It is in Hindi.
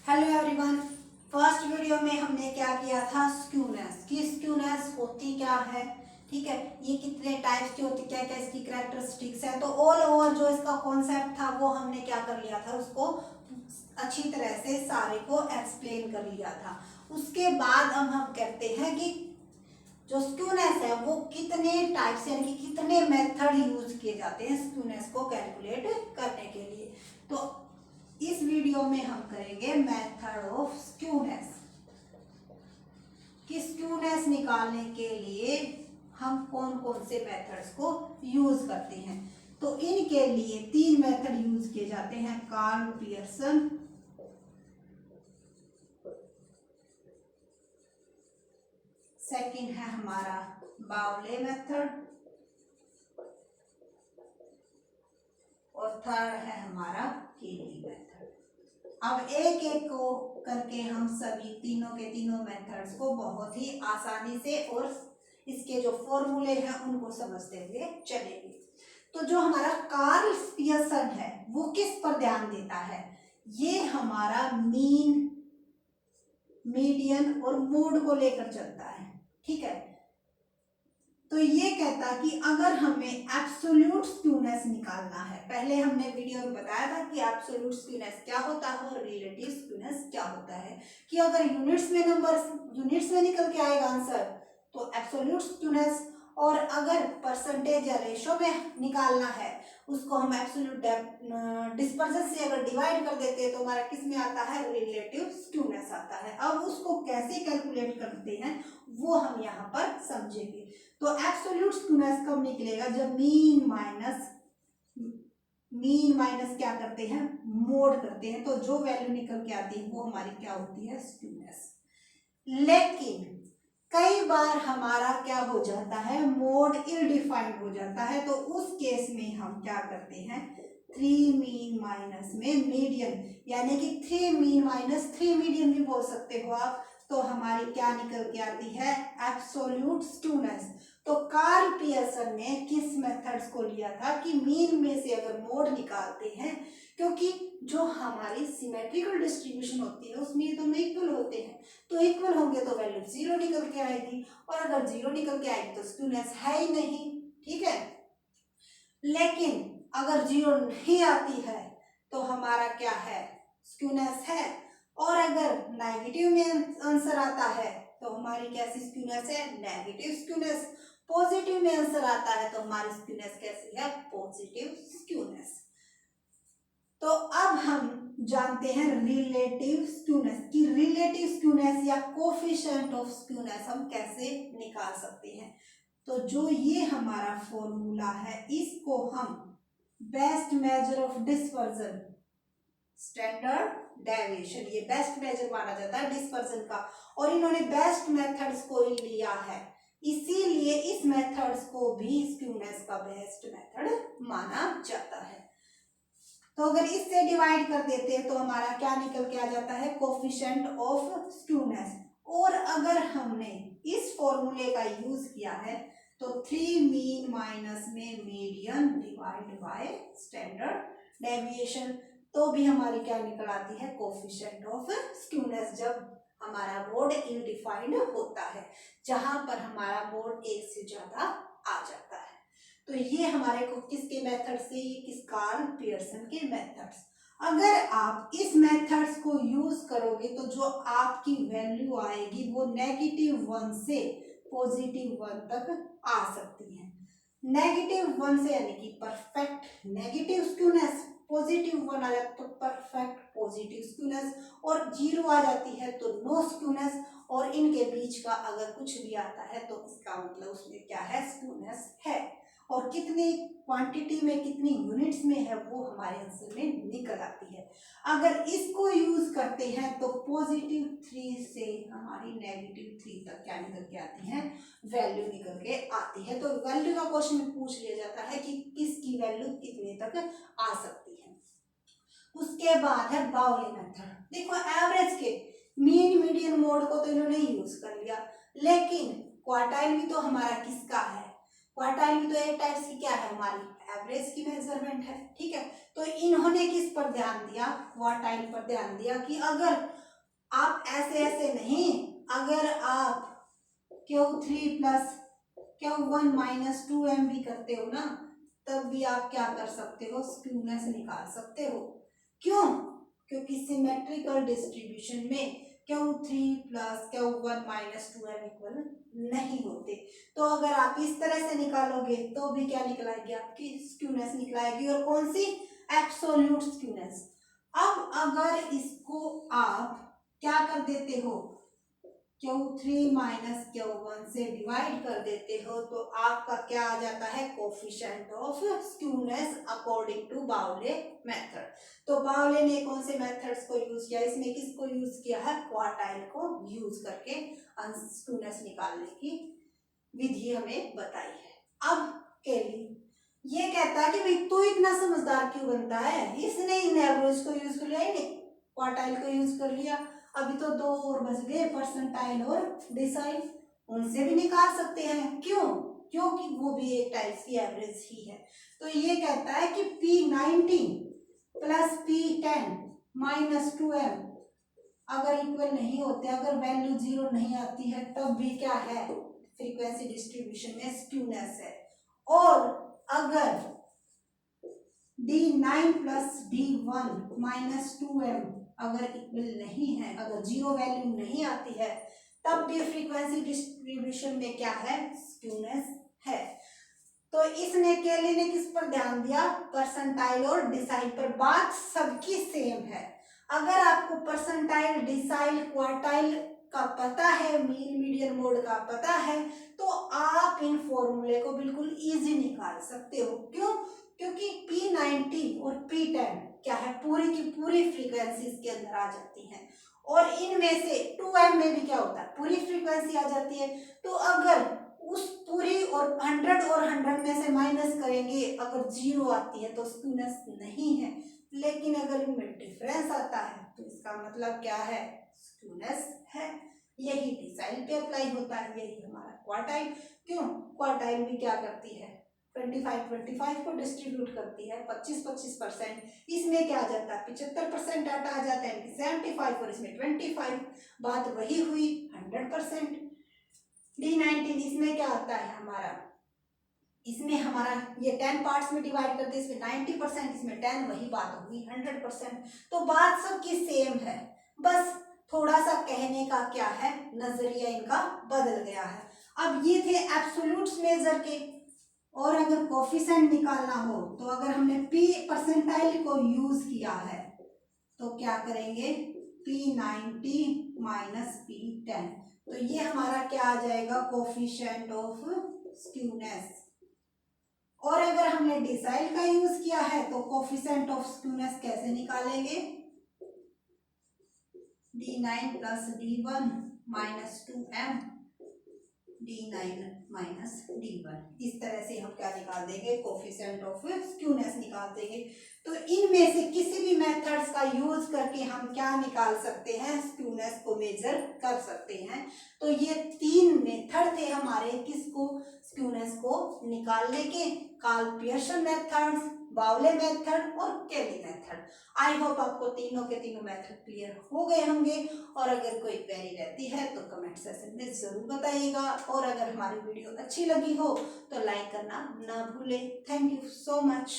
Hello everyone. फर्स्ट वीडियो में हमने क्या किया था, स्क्यूनेस की स्क्यूनेस होती क्या है, ठीक है, ये कितने टाइप्स की होती, क्या क्या इसकी कैरेक्टरिस्टिक्स है। तो ऑल ओवर जो इसका कॉन्सेप्ट था वो हमने क्या कर लिया था, उसको अच्छी तरह से सारे को एक्सप्लेन कर लिया था। उसके बाद अब हम कहते हैं कि जो स्क्यूनेस है वो कितने टाइप्स यानी कि कितने मेथड यूज किए जाते हैं स्क्यूनेस को कैलकुलेट करने के लिए। तो इस वीडियो में हम करेंगे मेथड ऑफ स्क्यूनेस कि स्क्यूनेस निकालने के लिए हम कौन कौन से मेथड्स को यूज करते हैं। तो इनके लिए तीन मेथड यूज किए जाते हैं, कार्ल पियर्सन, सेकंड है हमारा बाउले मेथड और थर्ड है हमारा केली मेथड। अब एक एक को करके हम सभी तीनों के तीनों मेथड्स को बहुत ही आसानी से और इसके जो फॉर्मूले हैं उनको समझते हुए चलेंगे। तो जो हमारा कार्ल पियर्सन है वो किस पर ध्यान देता है, ये हमारा मीन, मीडियन और मोड को लेकर चलता है, ठीक है। तो ये कहता कि अगर हमें एब्सोल्यूट स्क्यूनेस निकालना है, पहले हमने वीडियो में बताया था कि एब्सोल्यूट स्क्यूनेस क्या होता है और रिलेटिव स्क्यूनेस क्या होता है, कि अगर यूनिट्स में निकल के आएगा आंसर तो एब्सोल्यूट स्क्यूनेस, और अगर परसेंटेज या रेशो में निकालना है उसको हम एब्सोल्यूट डिस्पर्जन से अगर डिवाइड कर देते हैं तो हमारा किस में आता है, रिलेटिव स्क्यूनेस आता है। अब उसको कैसे कैलकुलेट करते हैं वो हम यहाँ पर समझेंगे। तो एब्सोल्यूट स्क्यूनेस कब निकलेगा, जब मीन माइनस क्या करते हैं, मोड करते हैं, तो जो वैल्यू निकल के आती है वो हमारी क्या होती है, स्क्यूनेस। लेकिन कई बार हमारा क्या हो जाता है, मोड इल डिफाइंड हो जाता है, तो उस केस में हम क्या करते हैं, 3 मीन माइनस में मीडियन, यानी कि 3 मीन माइनस 3 मीडियन भी बोल सकते हो आप, तो हमारी क्या निकल के आती है, एब्सोल्यूट स्क्यूनेस। तो कार्ल पियर्सन ने किस मेथड्स को लिया था कि मीन में से अगर मोड निकालते हैं, क्योंकि जो हमारी सिमेट्रिकल डिस्ट्रीब्यूशन होती है उसमें ये दोनों इक्वल होते हैं, तो इक्वल होंगे तो वैल्यू 0 निकल के आएगी, और अगर 0 निकल के आएगी तो स्क्यूनेस है ही नहीं, ठीक है। लेकिन अगर 0 नहीं आती है तो हमारा क्या है, स्क्यूनेस है, और अगर नेगेटिव में आंसर आता है तो हमारी कैसी स्क्यूनेस है, नेगेटिव स्क्यूनेस। पॉजिटिव में आंसर आता है तो हमारी स्क्यूनेस कैसी है, पॉजिटिव स्क्यूनेस। तो अब हम जानते हैं रिलेटिव स्क्यूनेस की रिलेटिव स्क्यूनेस या कोफिशिएंट ऑफ स्क्यूनेस हम कैसे निकाल सकते हैं। तो जो ये हमारा फॉर्मूला है इसको हम best measure of dispersion, standard deviation, ये बेस्ट मेजर माना जाता है डिस्पर्जन का, और इन्होंने बेस्ट मेथड्स को ही लिया है, इसीलिए इस मेथड्स को भी स्क्यूनेस का बेस्ट मेथड माना जाता है। तो अगर इससे डिवाइड कर देते हैं तो हमारा क्या निकल के आ जाता है, कोफिशिएंट ऑफ स्क्यूनेस। और अगर हमने इस फॉर्मूले का यूज किया है तो 3 मीन माइनस में median divide by standard deviation, तो भी हमारी क्या निकल आती है, कोफिशिएंट ऑफ स्क्यूनेस, जब हमारा मोड इनडिफाइंड होता है, जहां पर हमारा मोड एक से ज्यादा आ जाता है। तो ये हमारे को किसके मेथड से, ये किस कार्ल पियर्सन के मेथड्स। अगर आप इस मेथड्स को यूज करोगे तो जो आपकी वैल्यू आएगी वो -1 से +1 तक आ सकती है। -1 से यानी कि परफेक्ट नेगेटिव स्क्यूनेस, +1 आ जाता तो परफेक्ट पॉजिटिव स्क्यूनेस, और 0 आ जाती है तो नो स्क्यूनेस, और इनके बीच का अगर कुछ भी आता है तो इसका मतलब उसमें क्या है, स्क्यूनेस है, और कितनी क्वांटिटी में कितनी यूनिट्स में है वो हमारे आंसर में निकल आती है। अगर इसको यूज करते हैं तो +3 से हमारी -3 तक क्या निकल के आती है, वैल्यू निकल के आती है। तो वैल्यू का क्वेश्चन पूछ लिया जाता है कि किसकी वैल्यू कितने तक आ सकती है। उसके बाद है बाउले मेथड। देखो एवरेज के मीन मीडियन मोड को तो इन्होंने यूज कर लिया, लेकिन क्वार्टाइल भी तो हमारा किसका है, क्वार्टाइल भी तो एक टाइप की क्या है, हमारी एवरेज की मेजरमेंट है, ठीक है। तो इन्होंने किस पर ध्यान दिया, क्वार्टाइल पर ध्यान दिया कि अगर आप ऐसे ऐसे नहीं, अगर आप Q3 plus Q1 minus 2m भी करते हो ना, तब भी आप क्या कर सकते हो, स्क्यूनेस निकाल सकते हो। क्यों? क्योंकि सिमेट्रिकल डिस्ट्रीब्यूशन में Q3 plus Q1 minus 2m equal नहीं होते। तो अगर आप इस तरह से निकालोगे तो भी क्या निकलाएगी, आपकी स्क्यूनेस निकलाएगी, और कौन सी, एब्सोल्यूट स्क्यूनेस। अब अगर इसको आप क्या कर देते हो, Q3 माइनस Q1 से डिवाइड कर देते हो, तो आपका क्या आ जाता है, coefficient of skewness according to Bowley method. तो बाउले ने कौन से मेथड्स को यूज किया, इसमें किसको यूज किया है, क्वार्टाइल को यूज करके स्क्यूनेस निकालने की विधि हमें बताई है। अब केली ये कहता है कि भाई तू इतना समझदार क्यों बनता है, इसने इन एवरेज को यूज कर लिया, क्वार्टाइल को यूज कर लिया, अभी तो दो और बच गए, परसेंटाइल और डिसाइल, उनसे भी निकाल सकते हैं। क्यों? क्योंकि वो भी एक टाइप की एवरेज ही है। तो ये कहता है कि P90 plus P10 minus 2m अगर इक्वल नहीं होते, अगर वैल्यू 0 नहीं आती है, तब भी क्या है, फ्रीक्वेंसी डिस्ट्रीब्यूशन में स्क्यूनेस है। और अगर D9 plus D1 minus 2m अगर इक्वल नहीं है, अगर 0 वैल्यू नहीं आती है, तब भी फ्रीक्वेंसी डिस्ट्रीब्यूशन में क्या है, स्क्यूनेस है। तो इसने केली ने किस पर ध्यान दिया, परसेंटाइल और डिसाइल पर। बात सबकी सेम है। अगर आपको परसेंटाइल, डिसाइल, क्वार्टाइल का पता है, मीन मीडियन मोड का पता है, तो आप इन फॉर्मूले को बिल्कुल इजी निकाल सकते हो। क्यों? क्योंकि P90 और P10 क्या है, पूरी की पूरी फ्रीक्वेंसीज के अंदर आ जाती हैं, और इनमें से 2m में भी क्या होता है, पूरी फ्रीक्वेंसी आ जाती है। तो अगर उस पूरी और 100 में से माइनस करेंगे, अगर 0 आती है तो स्क्यूनेस नहीं है, लेकिन अगर इनमें डिफरेंस आता है तो इसका मतलब क्या है, स्क्यूनेस है। यही डिसाइल पे अप्लाई होता है, यही हमारा क्वार्टाइल। क्यों? क्वार्टाइल भी क्या करती है, 25 को डिस्ट्रीब्यूट करती है, 25%। इसमें क्या आ जाता है, 75% डाटा आ जाता है, 75 और इसमें 25, बात वही हुई 100%। D19 इसमें क्या आता है हमारा, इसमें हमारा ये 10 पार्ट्स में डिवाइड करते हैं, इसमें 90%, इसमें 10, वही बात हुई 100%। तो बात सबकी सेम है, बस थोड़ा सा कहने का क्या है, नजरिया इनका बदल गया है। अब ये थे एब्सोल्यूट्स मेजर के, और अगर कोफिशिएंट निकालना हो तो अगर हमने P परसेंटाइल को यूज किया है तो क्या करेंगे, P90 माइनस P10, तो ये हमारा क्या आ जाएगा, कोफिशिएंट ऑफ स्क्यूनेस। और अगर हमने डिसाइल का यूज किया है तो कोफिशिएंट ऑफ स्क्यूनेस कैसे निकालेंगे, D9 plus D1 minus 2m D9 minus D1, इस तरह से हम क्या निकाल देंगे, कोफिशिएंट ऑफ स्क्यूनेस निकाल देंगे। तो इनमें से किसी भी मेथड्स का यूज करके हम क्या निकाल सकते हैं, स्क्यूनेस को मेजर कर सकते हैं। तो ये 3 मेथड थे हमारे, किसको, स्क्यूनेस को निकालने के, कार्ल पियर्सन मेथड, बाउले मेथड और केली मेथड। आई होप आपको तीनों के तीनों मेथड क्लियर हो गए होंगे, और अगर कोई क्वेरी रहती है तो कमेंट सेक्शन में जरूर बताइएगा, और अगर हमारी वीडियो अच्छी लगी हो तो लाइक करना ना भूलें। Thank you so much.